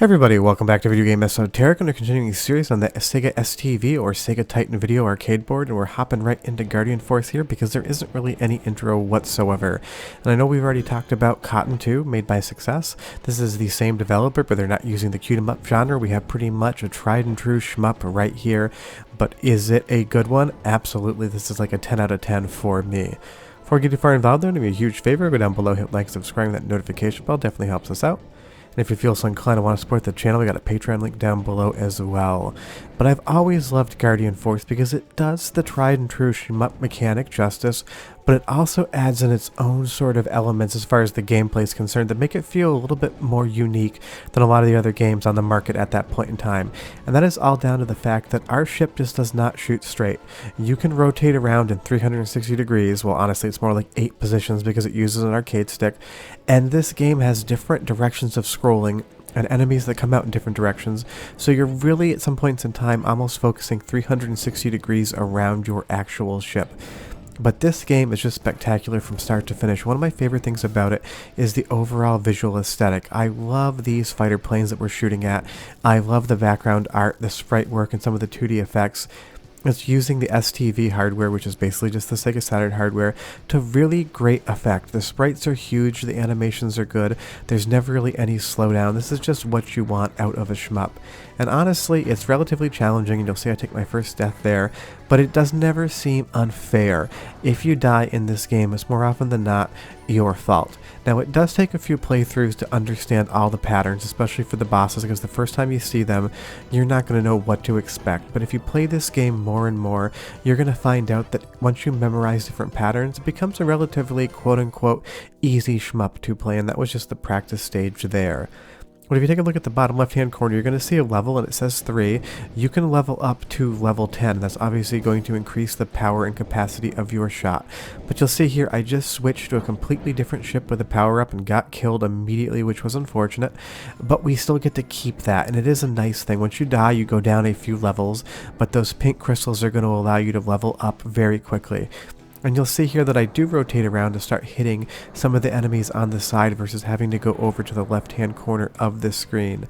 Hey everybody, welcome back to Video Game Esoteric, and we're continuing the series on the Sega STV or Sega Titan video arcade board, and we're hopping right into Guardian Force here because there isn't really any intro whatsoever. And I know we've already talked about Cotton 2, made by Success. This is the same developer, but they're not using the Q-em-up genre. We have pretty much a tried and true shmup right here, but is it a good one? Absolutely, this is like a 10 out of 10 for me. Before we get too far involved though, do me a huge favor, go down below, hit like, subscribe, that notification bell definitely helps us out. And if you feel so inclined to want to support the channel, we got a Patreon link down below as well. But I've always loved Guardian Force because it does the tried and true shmup mechanic justice, but it also adds in its own sort of elements as far as the gameplay is concerned that make it feel a little bit more unique than a lot of the other games on the market at that point in time. And that is all down to the fact that our ship just does not shoot straight. You can rotate around in 360 degrees, well honestly it's more like 8 positions because it uses an arcade stick, and this game has different directions of scrolling and enemies that come out in different directions, so you're really at some points in time almost focusing 360 degrees around your actual ship. But this game is just spectacular from start to finish. One of my favorite things about it is the overall visual aesthetic. I love these fighter planes that we're shooting at. I love the background art, the sprite work, and some of the 2D effects. It's using the STV hardware, which is basically just the Sega Saturn hardware, to really great effect. The sprites are huge, the animations are good, there's never really any slowdown. This is just what you want out of a shmup. And honestly, it's relatively challenging, and you'll see I take my first death there, but it does never seem unfair. If you die in this game, it's more often than not your fault. Now, it does take a few playthroughs to understand all the patterns, especially for the bosses, because the first time you see them, you're not going to know what to expect. But if you play this game more and more, you're going to find out that once you memorize different patterns, it becomes a relatively quote-unquote easy shmup to play, and that was just the practice stage there. But if you take a look at the bottom left-hand corner, you're going to see a level, and it says 3. You can level up to level 10. That's obviously going to increase the power and capacity of your shot. But you'll see here, I just switched to a completely different ship with a power-up and got killed immediately, which was unfortunate. But we still get to keep that, and it is a nice thing. Once you die, you go down a few levels, but those pink crystals are going to allow you to level up very quickly. And you'll see here that I do rotate around to start hitting some of the enemies on the side versus having to go over to the left-hand corner of the screen.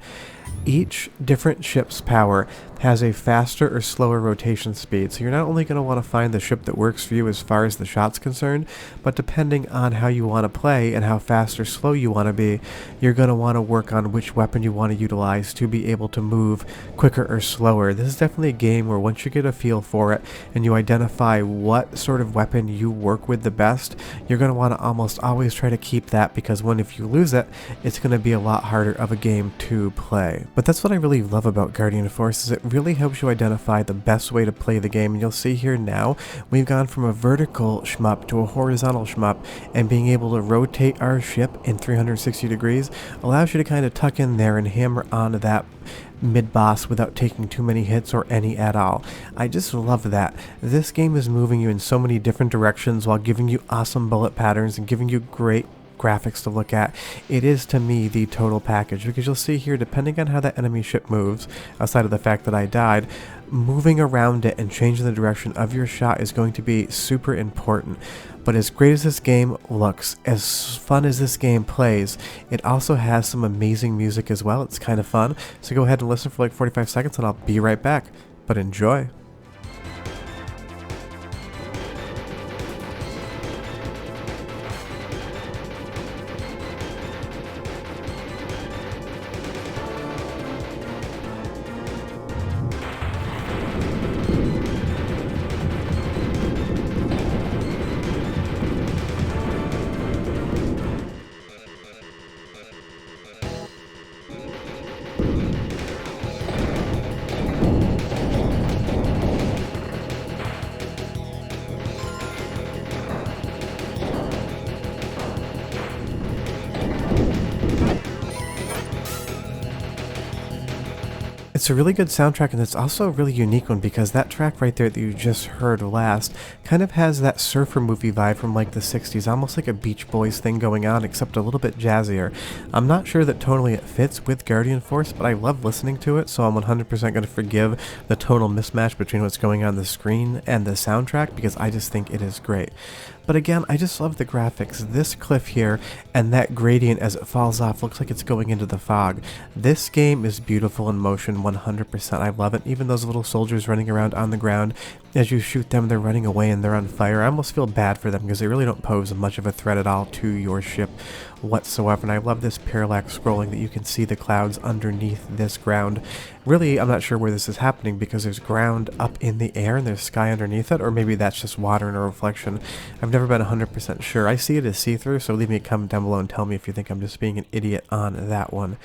Each different ship's power has a faster or slower rotation speed, so you're not only going to want to find the ship that works for you as far as the shot's concerned, but depending on how you want to play and how fast or slow you want to be, you're going to want to work on which weapon you want to utilize to be able to move quicker or slower. This is definitely a game where once you get a feel for it and you identify what sort of weapon you work with the best, you're going to want to almost always try to keep that, because if you lose it, it's going to be a lot harder of a game to play. But that's what I really love about Guardian Force, is it really helps you identify the best way to play the game. And you'll see here now, we've gone from a vertical shmup to a horizontal shmup, and being able to rotate our ship in 360 degrees allows you to kind of tuck in there and hammer onto that mid-boss without taking too many hits or any at all. I just love that. This game is moving you in so many different directions while giving you awesome bullet patterns and giving you great graphics to look at. It is, to me, the total package, because you'll see here, depending on how that enemy ship moves, outside of the fact that I died, moving around it and changing the direction of your shot is going to be super important. But as great as this game looks, as fun as this game plays, it also has some amazing music as well. It's kind of fun, so go ahead and listen for like 45 seconds and I'll be right back. But enjoy. It's a really good soundtrack, and it's also a really unique one because that track right there that you just heard last kind of has that surfer movie vibe from like the 60s, almost like a Beach Boys thing going on, except a little bit jazzier. I'm not sure that tonally it fits with Guardian Force, but I love listening to it, so I'm 100% going to forgive the tonal mismatch between what's going on the screen and the soundtrack because I just think it is great. But again, I just love the graphics. This cliff here and that gradient as it falls off looks like it's going into the fog. This game is beautiful in motion 100%. I love it. Even those little soldiers running around on the ground, as you shoot them, they're running away and they're on fire. I almost feel bad for them because they really don't pose much of a threat at all to your ship whatsoever. And I love this parallax scrolling that you can see the clouds underneath this ground. Really, I'm not sure where this is happening because there's ground up in the air and there's sky underneath it, or maybe that's just water in a reflection. I've never been 100% sure. I see it as see-through, so leave me a comment down below and tell me if you think I'm just being an idiot on that one.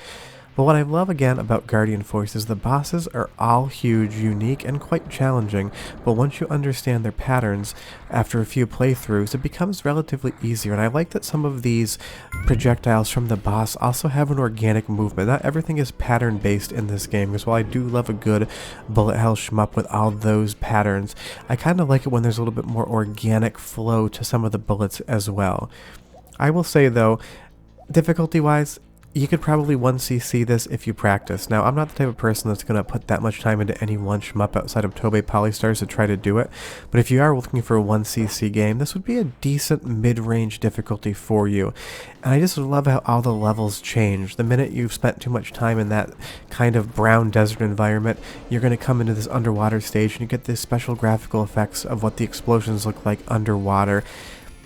But what I love again about Guardian Force is the bosses are all huge, unique, and quite challenging, but once you understand their patterns, after a few playthroughs, it becomes relatively easier. And I like that some of these projectiles from the boss also have an organic movement. Not everything is pattern-based in this game, because while I do love a good bullet hell shmup with all those patterns, I kind of like it when there's a little bit more organic flow to some of the bullets as well. I will say though, difficulty-wise, you could probably 1cc this if you practice. Now, I'm not the type of person that's going to put that much time into any one shmup outside of Tobey Polystars to try to do it, but if you are looking for a 1cc game, this would be a decent mid-range difficulty for you. And I just love how all the levels change. The minute you've spent too much time in that kind of brown desert environment, you're going to come into this underwater stage and you get these special graphical effects of what the explosions look like underwater.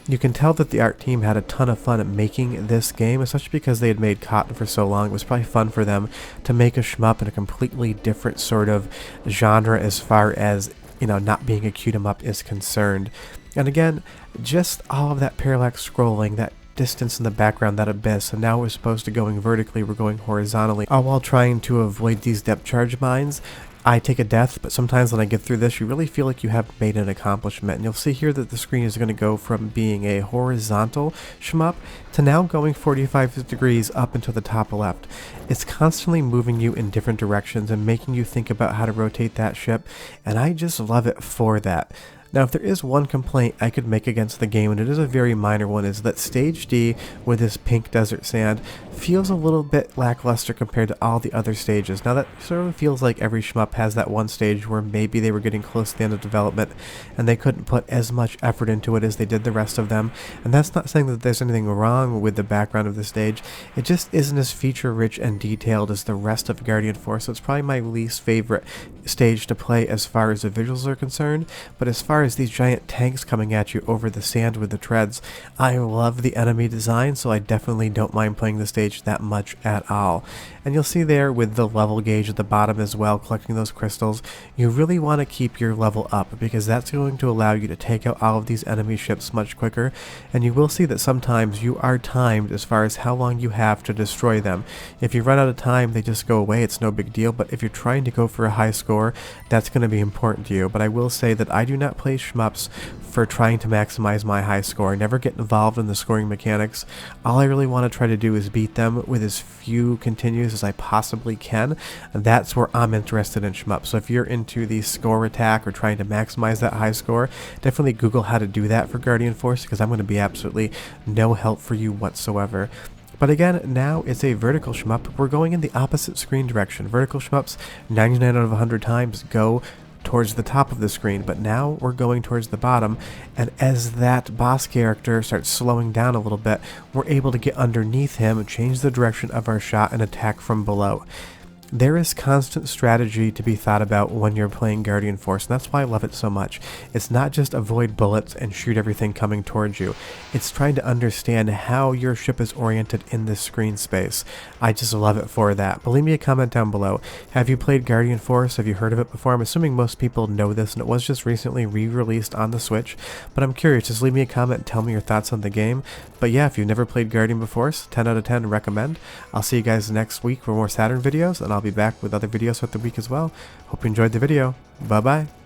You can tell that the art team had a ton of fun at making this game, especially because they had made Cotton for so long. It was probably fun for them to make a shmup in a completely different sort of genre as far as, you know, not being a cute 'em up is concerned. And again, just all of that parallax scrolling, that distance in the background, that abyss, and now we're supposed to going vertically, we're going horizontally, all while trying to avoid these depth charge mines. I take a death, but sometimes when I get through this, you really feel like you have made an accomplishment. And you'll see here that the screen is going to go from being a horizontal shmup to now going 45 degrees up into the top left. It's constantly moving you in different directions and making you think about how to rotate that ship, and I just love it for that. Now, if there is one complaint I could make against the game, and it is a very minor one, is that Stage D with this pink desert sand feels a little bit lackluster compared to all the other stages. Now, that sort of feels like every shmup has that one stage where maybe they were getting close to the end of development and they couldn't put as much effort into it as they did the rest of them. And that's not saying that there's anything wrong with the background of the stage. It just isn't as feature-rich and detailed as the rest of Guardian Force, so it's probably my least favorite stage to play as far as the visuals are concerned. But as far as these giant tanks coming at you over the sand with the treads, I love the enemy design, so I definitely don't mind playing the stage that much at all. And you'll see there with the level gauge at the bottom as well, collecting those crystals, you really want to keep your level up because that's going to allow you to take out all of these enemy ships much quicker. And you will see that sometimes you are timed as far as how long you have to destroy them. If you run out of time, they just go away, it's no big deal, but if you're trying to go for a high score, that's going to be important to you. But I will say that I do not play shmups for trying to maximize my high score. I never get involved in the scoring mechanics. All I really want to try to do is beat them with as few continues as I possibly can, and that's where I'm interested in shmup. So if you're into the score attack or trying to maximize that high score, definitely Google how to do that for Guardian Force, because I'm going to be absolutely no help for you whatsoever. But again, now it's a vertical shmup. We're going in the opposite screen direction. Vertical shmups, 99 out of 100 times, go towards the top of the screen, but now we're going towards the bottom, and as that boss character starts slowing down a little bit, we're able to get underneath him, change the direction of our shot, and attack from below. There is constant strategy to be thought about when you're playing Guardian Force, and that's why I love it so much. It's not just avoid bullets and shoot everything coming towards you. It's trying to understand how your ship is oriented in this screen space. I just love it for that. But leave me a comment down below. Have you played Guardian Force? Have you heard of it before? I'm assuming most people know this, and it was just recently re-released on the Switch. But I'm curious, just leave me a comment and tell me your thoughts on the game. But yeah, if you've never played Guardian Force, 10 out of 10 recommend. I'll see you guys next week for more Saturn videos, and I'll be back with other videos throughout the week as well. Hope you enjoyed the video. Bye bye.